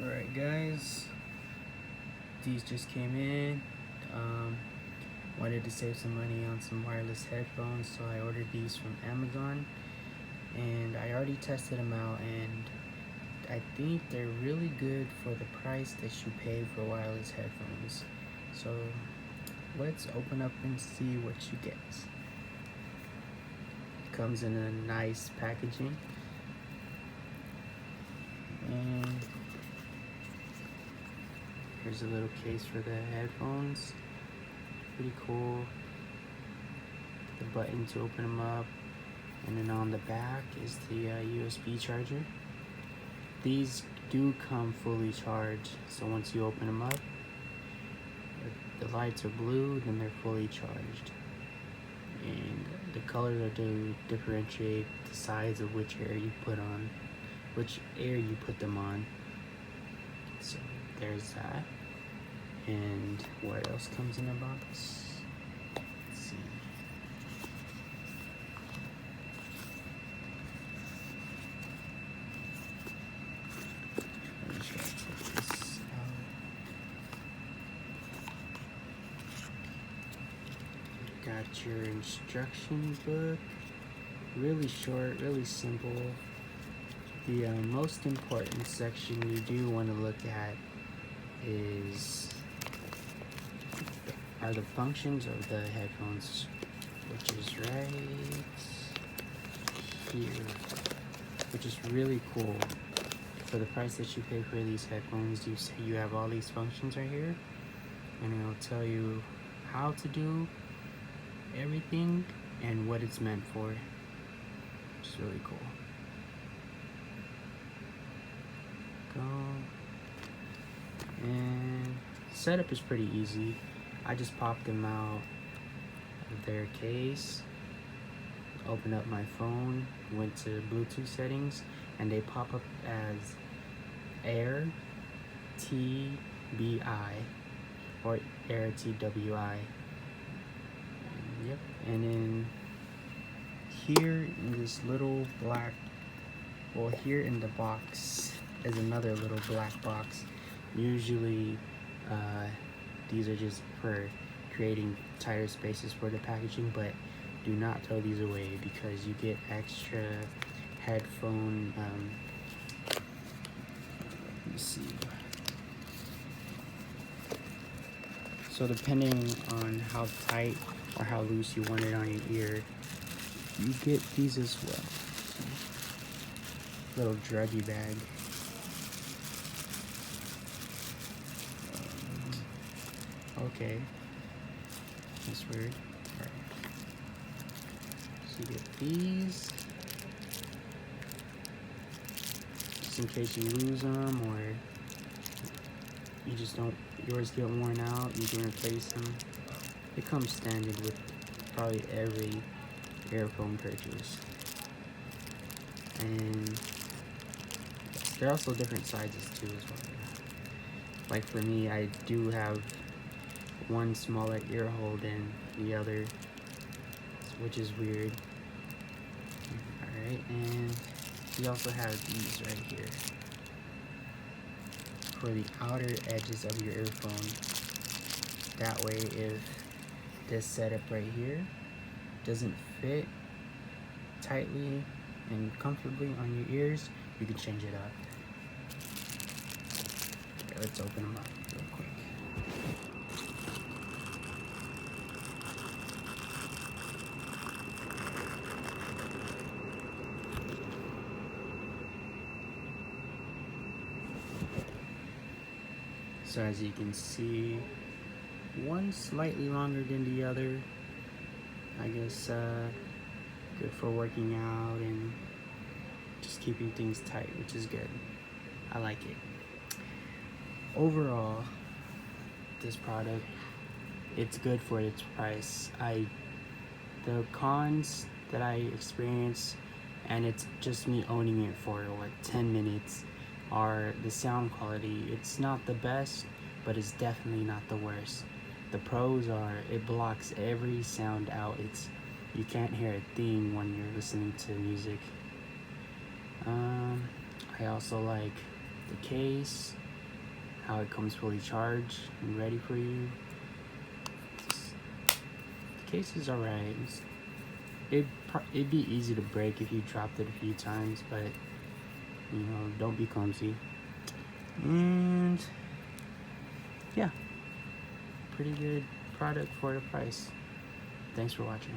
Alright guys, these just came in. Wanted to save some money on some wireless headphones, so I ordered these from Amazon, and I already tested them out, and I think they're really good for the price that you pay for wireless headphones. So let's open up and see what you get. It comes in a nice packaging, and here's a little case for the headphones. Pretty cool. The button to open them up, and then on the back is the USB charger. These do come fully charged, so once you open them up, the lights are blue, then they're fully charged. And the colors are to differentiate the size of which air you put them on. So there's that. And what else comes in the box? Let's see. Let me try to take this out. Got your instruction book. Really short, really simple. The most important section you do want to look at are the functions of the headphones, which is right here, which is really cool. For the price that you pay for these headphones, you have all these functions right here, and it'll tell you how to do everything and what it's meant for. It's really cool. And setup is pretty easy. I just popped them out of their case, opened up my phone, went to Bluetooth settings, and they pop up as Air TBI or Air TWI. Yep. And then here in this little black, here in the box is another little black box. Usually these are just for creating tighter spaces for the packaging, but do not throw these away because you get extra headphone, let me see. So depending on how tight or how loose you want it on your ear, you get these as well. Little druggy bag. Okay, that's weird. All right. So you get these, just in case you lose them or you just don't, yours get worn out, you can replace them. It comes standard with probably every earphone purchase. And there are also different sizes too as well. Like for me, I do have one smaller ear hole than the other, which is weird. Alright, and we also have these right here for the outer edges of your earphone. That way, if this setup right here doesn't fit tightly and comfortably on your ears, you can change it up. Okay, let's open them up real quick. So as you can see, one slightly longer than the other. I guess good for working out and just keeping things tight, which is good. I like it. Overall, this product, it's good for its price. The cons that I experienced, and it's just me owning it for like 10 minutes, are the sound quality. It's not the best, but it's definitely not the worst. The pros are it blocks every sound out. You can't hear a thing when you're listening to music. I also like the case. how it comes fully charged and ready for you. The case is alright. It'd be easy to break if you dropped it a few times, but you know, don't be clumsy. And yeah, pretty good product for the price. Thanks for watching.